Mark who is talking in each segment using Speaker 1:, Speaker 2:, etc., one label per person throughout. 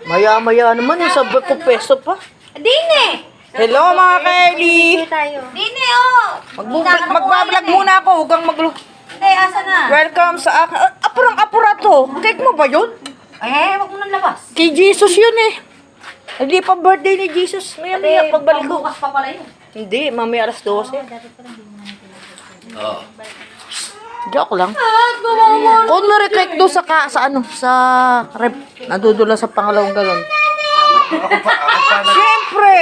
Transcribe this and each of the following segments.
Speaker 1: Maya-maya naman yung sabi ko peso pa.
Speaker 2: Dine!
Speaker 1: Hello mga Kylie!
Speaker 2: Dine, oh!
Speaker 1: Magbablog muna ako, huwag maglo.
Speaker 2: Hindi, asa na?
Speaker 1: Welcome sa akin. Apurang-apura to. Cake mo ba yun?
Speaker 2: Ay, wag mo nang labas.
Speaker 1: Kay Jesus yun eh. Hindi pa birthday ni Jesus. Maya-maya pagbalik ko.
Speaker 2: Bukas pa pala yun.
Speaker 1: Hindi, mamaya alas 12. Joke lang. Kung ma-reconnect doon sa rep, nadudula sa pangalawang galon. Siyempre!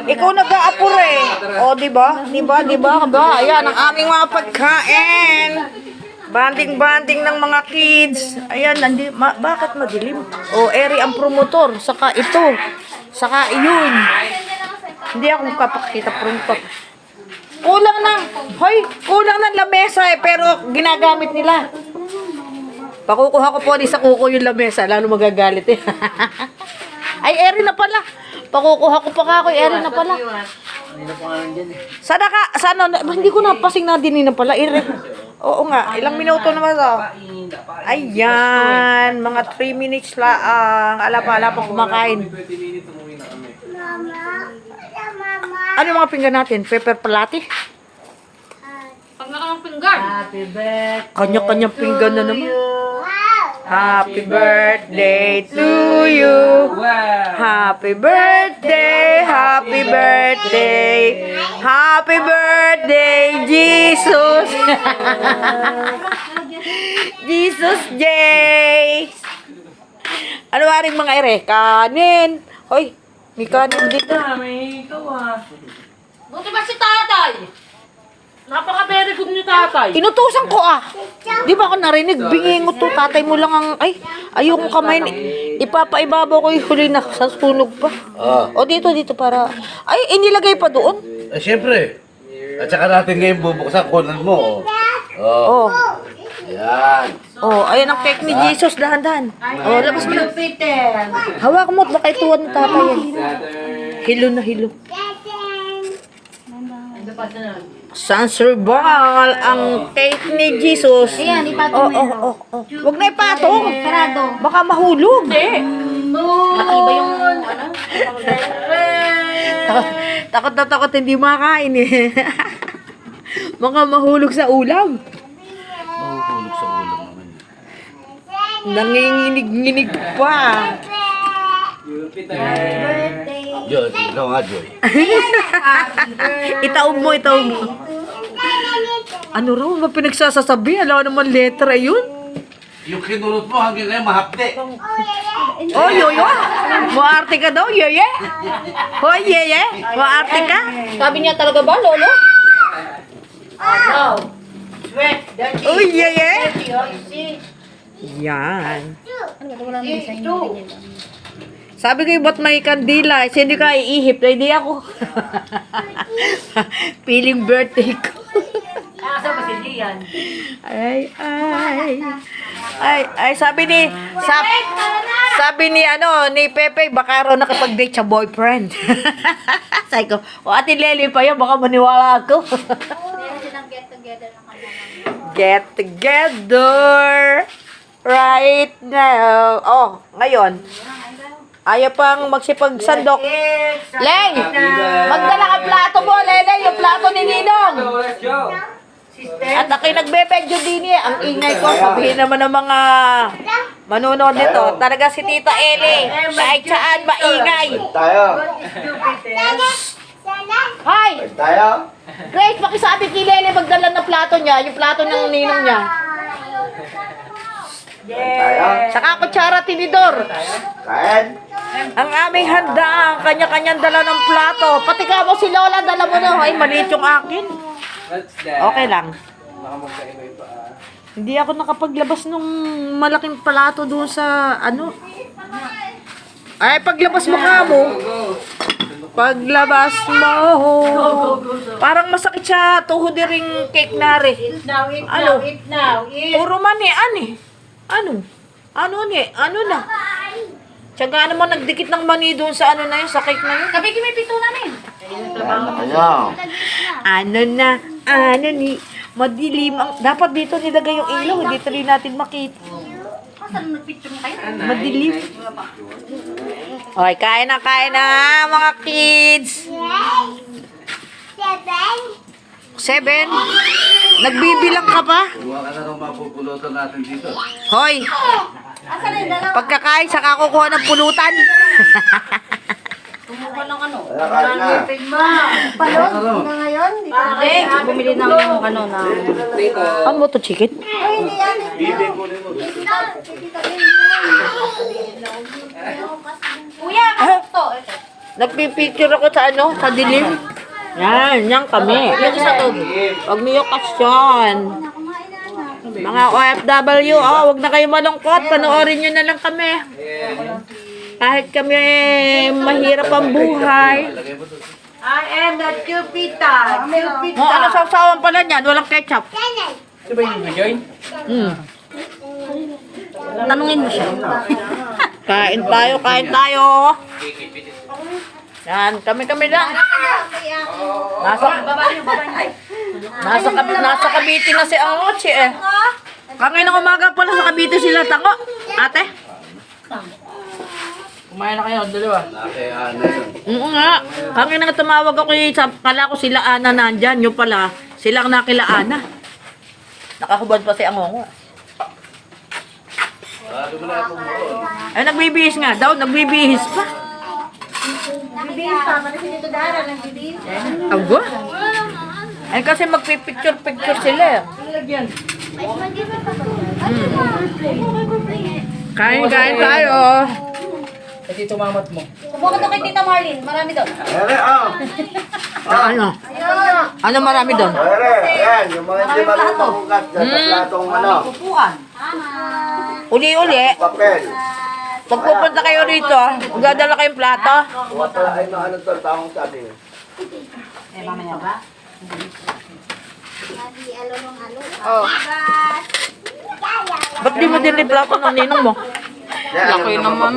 Speaker 1: Ikaw nag-aapura eh. O, diba? Diba? Ayan, ang aming mga pagkain. Banding-banding ng mga kids. Ayan, bakit madilim? O, Eri ang promotor. Saka ito. Saka iyon. Hindi ako kapakita promotor. Kulang ng lamesa eh, pero ginagamit nila. Pakukuha ko po sa kuko yung lamesa, lalo magagalit eh. Ay, Eri na pala. Pakukuha ko pa ako, Eri na pala. Sana, hindi ko napasing na din na pala, Eri. Oo nga, ilang minuto naman to. Ayan, mga 3 minutes lang. Ala pa kumakain. Ano yung mga pinggan natin? Pepper palati?
Speaker 2: Pag nakamang pinggan.
Speaker 3: Happy birthday.
Speaker 1: Kanya-kanyang pinggan na naman. Happy birthday to you. Happy birthday, happy birthday. Happy birthday, Jesus. Jesus J. Ano ba rin mga ere? Kanin. Hoy, may kanin dito.
Speaker 3: May ikaw ah.
Speaker 2: Buti ba si tatay?
Speaker 3: Napaka-very good ni tatay.
Speaker 1: Inutusan ko ah. Di ba ako narinig? Bingingot to. Tatay mo lang ang... Ay, ayoko kamay. Ipapaibabaw ko yung huli na sa sunog pa. O dito para... Ay, inilagay pa doon.
Speaker 4: Eh, siyempre. At saka natin ngayon bubuksan kunan mo. Oh.
Speaker 1: Oh.
Speaker 4: Yan.
Speaker 1: Oh, ayan ang cake ni Jesus. Dahan-dahan. Oh, labas mo na. Hawak mo at baka ituwan ng tatay yan. Hilo na hilo. Sanserbal ang cake ni Jesus.
Speaker 2: Ayan, ipatong mo yun.
Speaker 1: Huwag na ipatong.
Speaker 2: Sarado.
Speaker 1: Baka mahulog.
Speaker 2: Makiba yung ano?
Speaker 1: Takot na takot hindi makain eh. Baka mahulog sa ulam.
Speaker 4: Mahuhulog sa ulam naman.
Speaker 1: Nanginginig-nginig pa.
Speaker 4: Joy, ikaw nga, Joy.
Speaker 1: Itaob mo. Ano raw ba pinagsasasabi? Alam naman letra yun.
Speaker 4: Yung kinulot mo hanggang ngayon mahapde.
Speaker 1: Oh, yoyo. Maarte ka daw, yeye. Hoy, yeye. Maarte ka.
Speaker 2: Sabi niya talaga ba, lolo?
Speaker 1: Oh, yeye. Yan. Sabi ko, ba't may kandila? Kasi hindi ka iihip. Hindi ako. Feeling birthday ko.
Speaker 3: Asa ba si Gian?
Speaker 1: Ay, sabi ni Pepe, baka raw nakapag-date sa boyfriend. Sabi ko, Ate Lely pa yan, baka maniwala ako.
Speaker 2: Meron silang get together ng kanya.
Speaker 1: Get together right now. Oh, ngayon. Ayaw pang magsipagsandok. Lay! Magdala ka plato mo, Lele, yung plato ni Ninong. At ako'y nagbebedyo din eh. Ang ingay ko, sabihin naman ng mga manonood nito. Talaga si Tita Eli. Kahit saan, maingay.
Speaker 4: Tayo.
Speaker 1: Hi!
Speaker 4: Tayo.
Speaker 1: Grace, pakisabi kay Lele magdala ng plato niya. Yung plato ng ninong niya.
Speaker 4: Tayo.
Speaker 1: Saka kutsara, tinidor.
Speaker 4: Kain.
Speaker 1: Ang aming handa, ang kanya-kanyang dala ng plato. Pati ka mo si Lola, dala mo na. Ay, maliit yung akin. Okay lang. Hindi ako nakapaglabas nung malaking plato doon sa ano. Ay, paglabas mo ka mo. Paglabas mo. Parang masakit siya. Tuhod ring cake na rin. Ano? Puro mani, Ano na? Tsaka naman nagdikit ng mani doon sa ano na yun, sa cake na yun.
Speaker 2: Sabi ko may pito namin.
Speaker 4: Ano?
Speaker 1: Madilim. Dapat dito nilagay yung ilaw, dito rin natin makita.
Speaker 2: Saan nag-picture mo kayo?
Speaker 1: Madilim. Okay, kain na, mga kids. 7? Nagbibilang ka pa?
Speaker 4: Kuha ka na ng mapupulutan natin dito.
Speaker 1: Hoy,
Speaker 2: Asan na yung dalawa?
Speaker 1: pagkakain, saka kukuha ng pulutan.
Speaker 2: Kumuha ng ano?
Speaker 4: Balot?
Speaker 2: Bumili ng ano na...
Speaker 1: Ano mo to, chicken?
Speaker 4: Bibig ko rin mo.
Speaker 2: Kuya, ano to? Ito.
Speaker 1: Nagpipicture ako sa sa dilim. Yan kami. Huwag niyo kasyon. Mga OFW, wag na kayo malungkot. Panoorin nyo na lang kami. Kahit kami mahirap ang buhay.
Speaker 3: I am the Cupita.
Speaker 1: Ano sausawan pala niyan? Walang ketchup.
Speaker 3: Ito ba yung join?
Speaker 2: Tanungin mo siya.
Speaker 1: Kain tayo. Yan, kami lang. Nasa Cavite na si Angochi eh. Kanginang umaga pala sa Cavite sila tango. Ate?
Speaker 3: Kumain na kayo, dalawa.
Speaker 4: Nake, ano yun.
Speaker 1: Oo nga. Kanginang tumawag ako kala ko sila Ana nandyan. Yung pala, silang nakila Ana. Nakahubad pa si Angongo.
Speaker 4: Doon mo na ako mo.
Speaker 1: Ay, nagbibihis nga daw. Nagbibihis pa.
Speaker 2: Nabibihis pa. Manasin dito dara. Nagbibihis.
Speaker 1: Ago? Ay, kasi magpipicture sila eh. Kain tayo.
Speaker 3: Kasi tumamat mo.
Speaker 2: Kumuha ka to kay Tita Marlene. Marami doon.
Speaker 5: Ere,
Speaker 1: Ano? Ano marami doon?
Speaker 5: Ere, ayan, yung mga hindi marunong magugat dyan sa platong ano,
Speaker 1: Uli-uli.
Speaker 5: papel.
Speaker 1: Pag pupunta kayo rito, magdadala kayong plato.
Speaker 5: Wata ay na ano to, taong sabi.
Speaker 1: Ba't di mo dili plato ng ninong mo?
Speaker 5: Laki naman.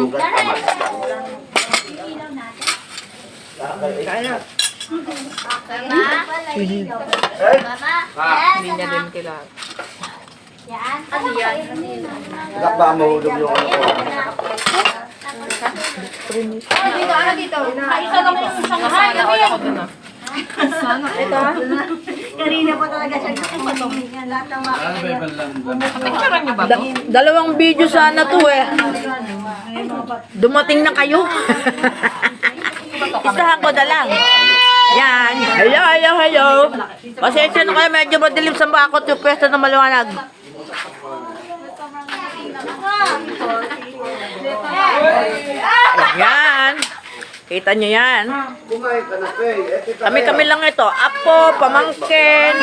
Speaker 2: Hindi niya din kailangan. Ano yan?
Speaker 5: Itak ba mahulog yung ano ko?
Speaker 2: Ano dito? Kaisa lang yung isang kasama. Kanina pa talaga siya.
Speaker 4: Ano ba yung balang?
Speaker 1: Dalawang video sana to eh. Dumating na kayo. Isahan ko na lang. Yan. Hello. Pasensya na kayo, medyo madilim sa bakot yung pwesto na maliwanag. Yan. Kita nyo yan.
Speaker 5: Kumain ka na, Faye.
Speaker 1: Kami lang ito. Apo, pamangkin.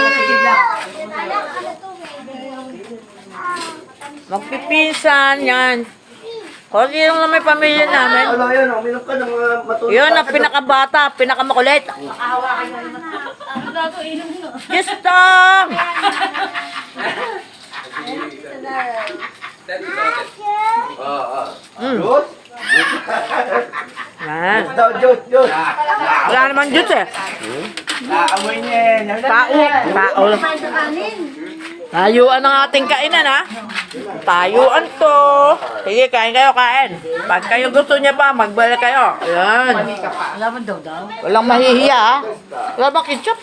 Speaker 1: Magpipinsan, yan. Kasi yung lang may pamilya namin.
Speaker 5: Ano yun, uminom ka ng mga matulog.
Speaker 1: Yun ang pinakabata, pinakamakulit. Gusto!
Speaker 5: Diyos?
Speaker 1: Yan.
Speaker 5: Daw, Diyos.
Speaker 1: Wala naman Diyos eh.
Speaker 5: Naamoy niya.
Speaker 1: Tao. Tayuan ang ating kainan ha. Tayuan to. Sige, kain. Pag kayo gusto niya pa, magbalik kayo. Yan. Walang mahihiya ha. Wala bang ketchup?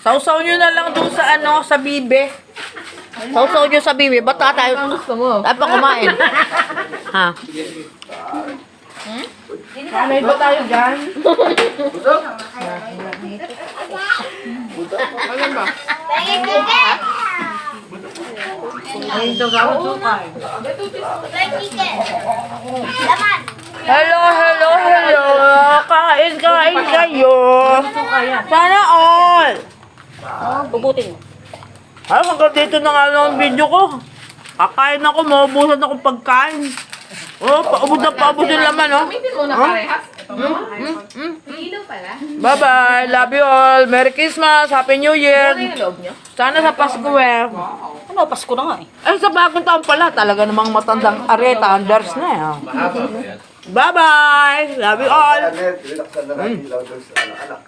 Speaker 1: Sausaw nyo na lang doon sa sa bibe. Sausaw nyo sa bibe. Ba't tayo? Tayo pa kumain. Ha?
Speaker 3: May ba tayo dyan? Ay, ito gawin sukay.
Speaker 1: Hello. Kain kayo. Sana all.
Speaker 2: Puputin mo.
Speaker 1: Ay, hanggang dito na nga lang ang video ko. Kakain ako, maubusan ako pagkain. Paubos yung laman, Bye-bye. Love you all. Merry Christmas. Happy New Year. Sana sa Pasko eh.
Speaker 2: Ano, Pasko na nga eh.
Speaker 1: Ay, sa bagong taon pala. Talaga namang matandang areta. Anders na eh.
Speaker 4: Mahaba ba yan?
Speaker 1: Bye-bye. Love you all.
Speaker 5: Relax ka na lang. Ilaw doon sa anak.